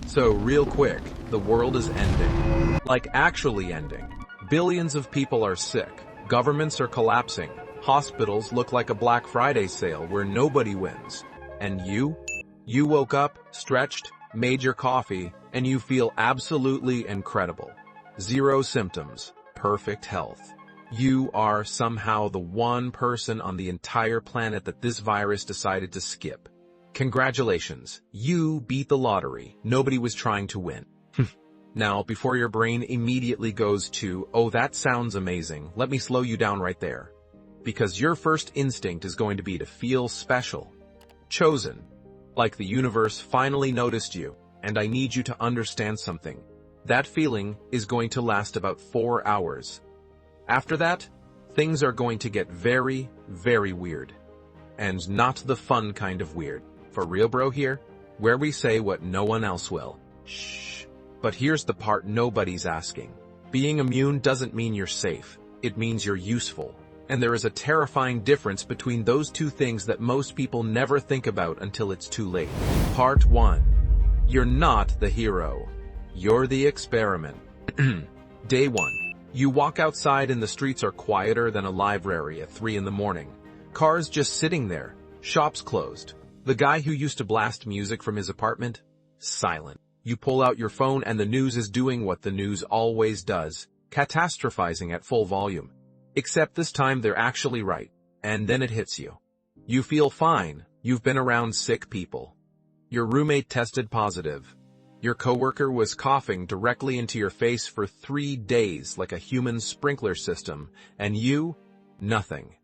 So, real quick, the world is ending. Like, actually ending. Billions of people are sick. Governments are collapsing. Hospitals look like a Black Friday sale where nobody wins. And you? You woke up, stretched, made your coffee, and you feel absolutely incredible. Zero symptoms. Perfect health. You are somehow the one person on the entire planet that this virus decided to skip. Congratulations, you beat the lottery. Nobody was trying to win. Now, before your brain immediately goes to, oh, that sounds amazing, let me slow you down right there. Because your first instinct is going to be to feel special. Chosen. Like the universe finally noticed you, and I need you to understand something. That feeling is going to last about 4 hours. After that, things are going to get very, very weird. And not the fun kind of weird. For real, bro, here, where we say what no one else will. Shh. But here's the part nobody's asking. Being immune doesn't mean you're safe. It means you're useful. And there is a terrifying difference between those two things that most people never think about until it's too late. Part 1. You're not the hero. You're the experiment. Day 1. You walk outside and the streets are quieter than a library at 3 in the morning. Cars just sitting there. Shops closed. The guy who used to blast music from his apartment? Silent. You pull out your phone and the news is doing what the news always does, catastrophizing at full volume. Except this time they're actually right. And then it hits you. You feel fine. You've been around sick people. Your roommate tested positive. Your coworker was coughing directly into your face for 3 days like a human sprinkler system. And you? Nothing.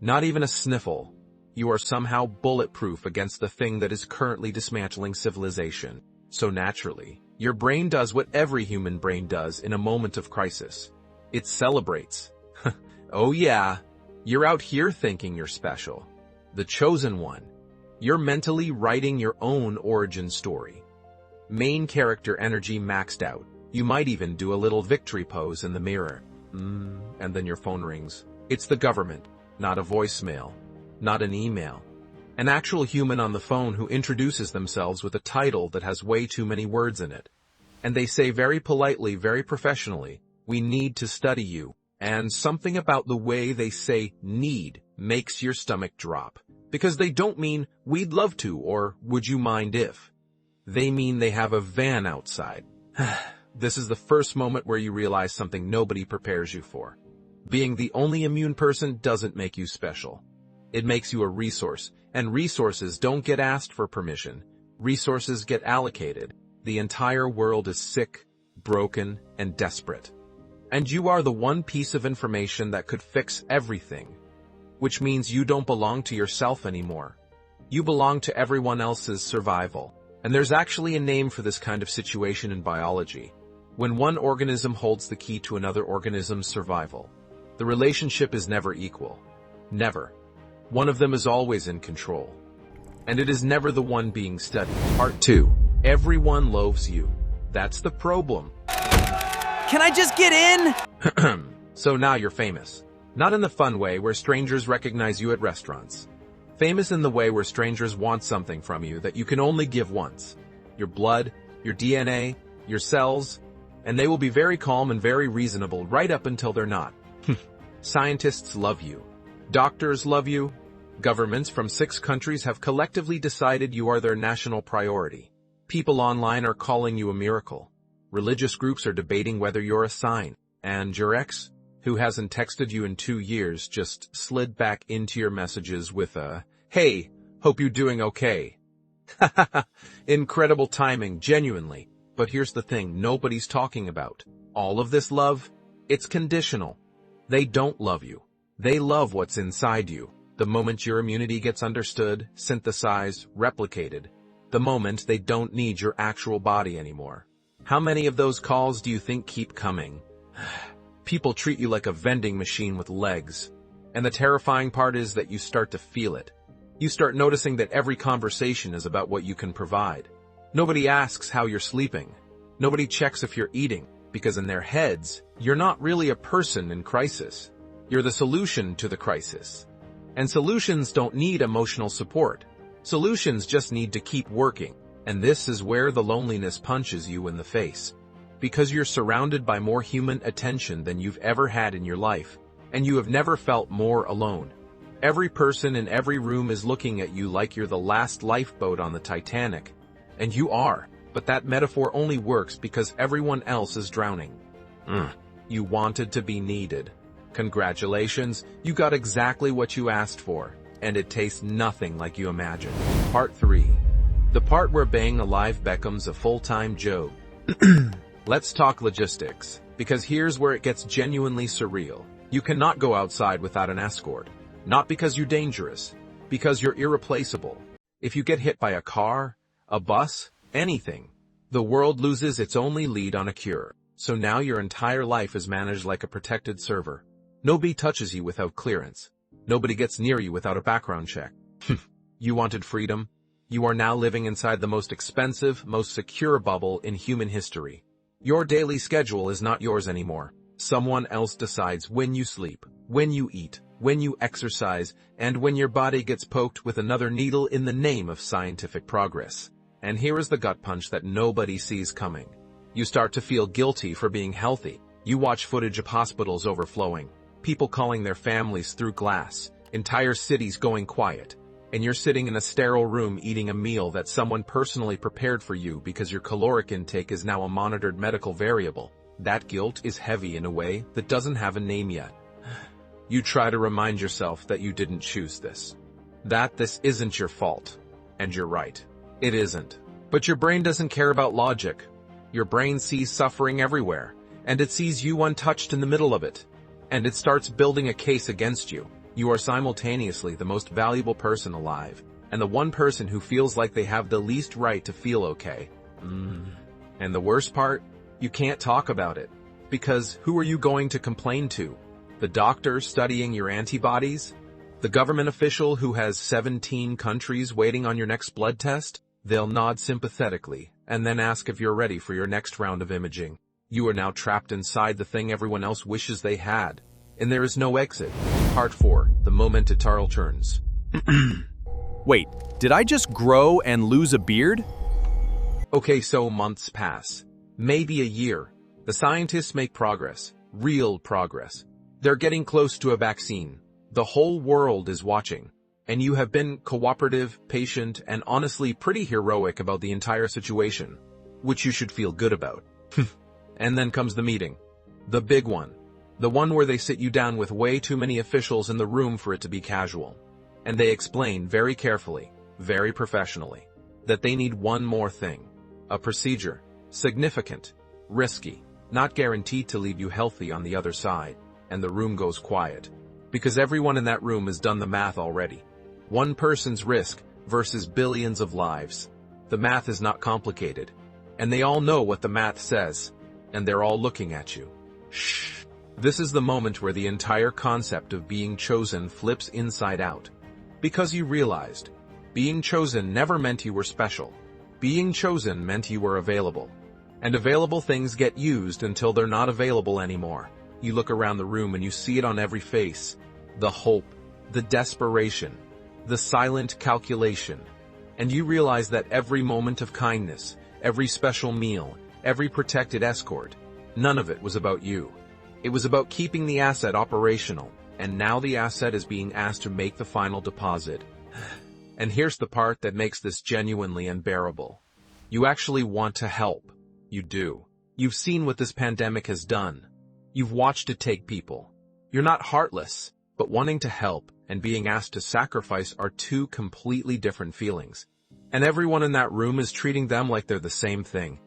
Not even a sniffle. You are somehow bulletproof against the thing that is currently dismantling civilization. So naturally, your brain does what every human brain does in a moment of crisis. It celebrates. Oh yeah, you're out here thinking you're special. The chosen one. You're mentally writing your own origin story. Main character energy maxed out. You might even do a little victory pose in the mirror. And then your phone rings. It's the government, not a voicemail. Not an email. An actual human on the phone who introduces themselves with a title that has way too many words in it. And they say very politely, very professionally, we need to study you. And something about the way they say need makes your stomach drop. Because they don't mean we'd love to or would you mind if. They mean they have a van outside. This is the first moment where you realize something nobody prepares you for. Being the only immune person doesn't make you special. It makes you a resource, and resources don't get asked for permission. Resources get allocated. The entire world is sick, broken, and desperate. And you are the one piece of information that could fix everything. Which means you don't belong to yourself anymore. You belong to everyone else's survival. And there's actually a name for this kind of situation in biology. When one organism holds the key to another organism's survival, the relationship is never equal. Never. One of them is always in control. And it is never the one being studied. Part 2. Everyone loathes you. That's the problem. Can I just get in? So now you're famous. Not in the fun way where strangers recognize you at restaurants. Famous in the way where strangers want something from you that you can only give once. Your blood, your DNA, your cells, and they will be very calm and very reasonable right up until they're not. Scientists love you. Doctors love you. Governments from 6 countries have collectively decided you are their national priority. People online are calling you a miracle. Religious groups are debating whether you're a sign. And your ex, who hasn't texted you in 2 years, just slid back into your messages with a, hey, hope you're doing okay. Incredible timing, genuinely. But here's the thing nobody's talking about. All of this love, it's conditional. They don't love you. They love what's inside you. The moment your immunity gets understood, synthesized, replicated. The moment they don't need your actual body anymore. How many of those calls do you think keep coming? People treat you like a vending machine with legs. And the terrifying part is that you start to feel it. You start noticing that every conversation is about what you can provide. Nobody asks how you're sleeping. Nobody checks if you're eating, because in their heads, you're not really a person in crisis. You're the solution to the crisis. And solutions don't need emotional support. Solutions just need to keep working. And this is where the loneliness punches you in the face. Because you're surrounded by more human attention than you've ever had in your life, and you have never felt more alone. Every person in every room is looking at you like you're the last lifeboat on the Titanic. And you are, but that metaphor only works because everyone else is drowning. You wanted to be needed. Congratulations, you got exactly what you asked for, and it tastes nothing like you imagined. Part 3. The part where being alive becomes a full-time job. Let's talk logistics, because here's where it gets genuinely surreal. You cannot go outside without an escort. Not because you're dangerous, because you're irreplaceable. If you get hit by a car, a bus, anything, the world loses its only lead on a cure. So now your entire life is managed like a protected server. Nobody touches you without clearance. Nobody gets near you without a background check. You wanted freedom? You are now living inside the most expensive, most secure bubble in human history. Your daily schedule is not yours anymore. Someone else decides when you sleep, when you eat, when you exercise, and when your body gets poked with another needle in the name of scientific progress. And here is the gut punch that nobody sees coming. You start to feel guilty for being healthy. You watch footage of hospitals overflowing, people calling their families through glass, entire cities going quiet, and you're sitting in a sterile room eating a meal that someone personally prepared for you because your caloric intake is now a monitored medical variable. That guilt is heavy in a way that doesn't have a name yet. You try to remind yourself that you didn't choose this. That this isn't your fault. And you're right. It isn't. But your brain doesn't care about logic. Your brain sees suffering everywhere, and it sees you untouched in the middle of it. And it starts building a case against you. You are simultaneously the most valuable person alive, and the one person who feels like they have the least right to feel okay. And the worst part? You can't talk about it. Because who are you going to complain to? The doctor studying your antibodies? The government official who has 17 countries waiting on your next blood test? They'll nod sympathetically, and then ask if you're ready for your next round of imaging. You are now trapped inside the thing everyone else wishes they had. And there is no exit. Part 4. The moment it turns. Wait, did I just grow and lose a beard? Okay, so months pass. Maybe a year. The scientists make progress. Real progress. They're getting close to a vaccine. The whole world is watching. And you have been cooperative, patient, and honestly pretty heroic about the entire situation. Which you should feel good about. And then comes the meeting. The big one. The one where they sit you down with way too many officials in the room for it to be casual. And they explain very carefully, very professionally, that they need one more thing. A procedure. Significant. Risky. Not guaranteed to leave you healthy on the other side. And the room goes quiet. Because everyone in that room has done the math already. One person's risk versus billions of lives. The math is not complicated. And they all know what the math says. And they're all looking at you. Shh. This is the moment where the entire concept of being chosen flips inside out. Because you realized, being chosen never meant you were special. Being chosen meant you were available. And available things get used until they're not available anymore. You look around the room and you see it on every face. The hope, the desperation, the silent calculation. And you realize that every moment of kindness, every special meal, every protected escort, none of it was about you. It was about keeping the asset operational, and now the asset is being asked to make the final deposit. And here's the part that makes this genuinely unbearable. You actually want to help. You do. You've seen what this pandemic has done. You've watched it take people. You're not heartless, but wanting to help and being asked to sacrifice are two completely different feelings. And everyone in that room is treating them like they're the same thing.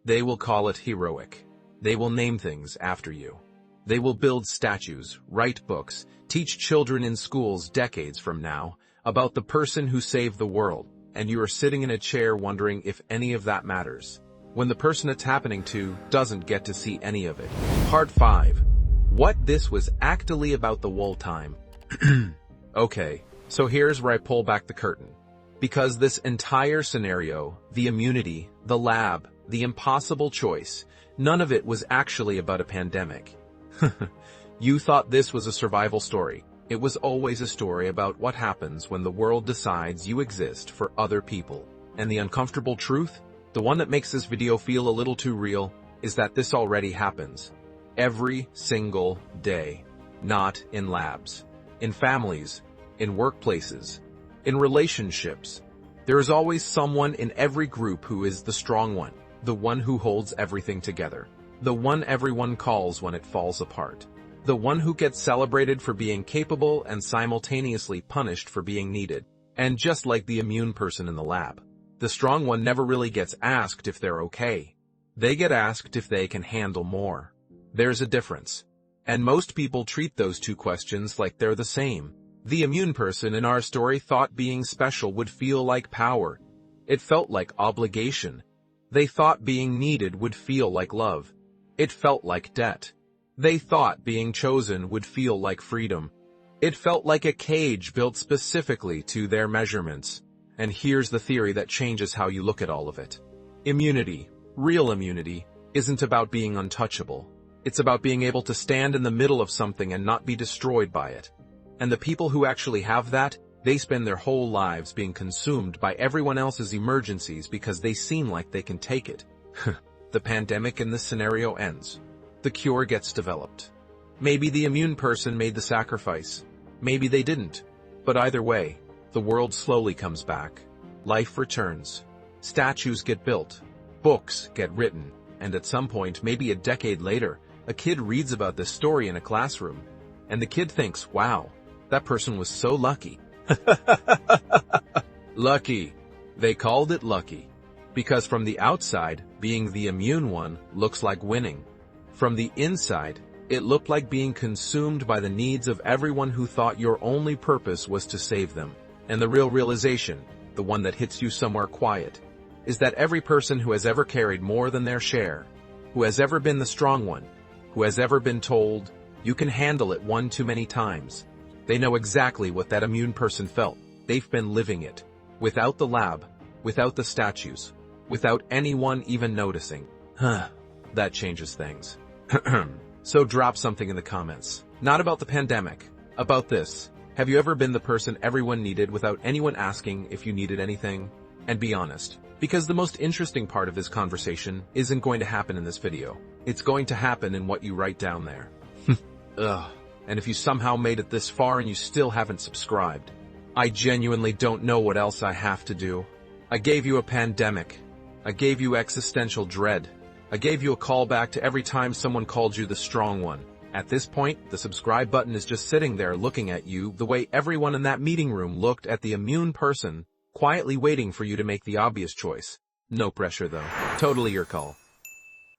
They will call it heroic. They will name things after you. They will build statues, write books, teach children in schools decades from now about the person who saved the world, and you are sitting in a chair wondering if any of that matters, when the person it's happening to doesn't get to see any of it. Part 5. What this was actually about the whole time. Okay, so here's where I pull back the curtain. Because this entire scenario, the immunity, the lab, the impossible choice, none of it was actually about a pandemic. You thought this was a survival story. It was always a story about what happens when the world decides you exist for other people. And the uncomfortable truth, the one that makes this video feel a little too real, is that this already happens. Every single day. Not in labs, in families, in workplaces, in relationships. There is always someone in every group who is the strong one, the one who holds everything together, the one everyone calls when it falls apart, the one who gets celebrated for being capable and simultaneously punished for being needed. And just like the immune person in the lab, the strong one never really gets asked if they're okay. They get asked if they can handle more. There's a difference. And most people treat those two questions like they're the same. The immune person in our story thought being special would feel like power. It felt like obligation. They thought being needed would feel like love. It felt like debt. They thought being chosen would feel like freedom. It felt like a cage built specifically to their measurements. And here's the theory that changes how you look at all of it. Immunity, real immunity, isn't about being untouchable. It's about being able to stand in the middle of something and not be destroyed by it. And the people who actually have that, they spend their whole lives being consumed by everyone else's emergencies because they seem like they can take it. The pandemic in this scenario ends. The cure gets developed. Maybe the immune person made the sacrifice. Maybe they didn't. But either way, the world slowly comes back. Life returns. Statues get built. Books get written. And at some point, maybe a decade later, a kid reads about this story in a classroom. And the kid thinks, wow, that person was so lucky. Lucky. They called it lucky. Because from the outside, being the immune one looks like winning. From the inside, it looked like being consumed by the needs of everyone who thought your only purpose was to save them. And the real realization, the one that hits you somewhere quiet, is that every person who has ever carried more than their share, who has ever been the strong one, who has ever been told, you can handle it one too many times, they know exactly what that immune person felt. They've been living it. Without the lab, without the statues, without anyone even noticing. That changes things. So drop something in the comments. Not about the pandemic. About this. Have you ever been the person everyone needed without anyone asking if you needed anything? And be honest. Because the most interesting part of this conversation isn't going to happen in this video. It's going to happen in what you write down there. Ugh. And if you somehow made it this far and you still haven't subscribed, I genuinely don't know what else I have to do. I gave you a pandemic. I gave you existential dread. I gave you a callback to every time someone called you the strong one. At this point, the subscribe button is just sitting there looking at you the way everyone in that meeting room looked at the immune person, quietly waiting for you to make the obvious choice. No pressure though. Totally your call.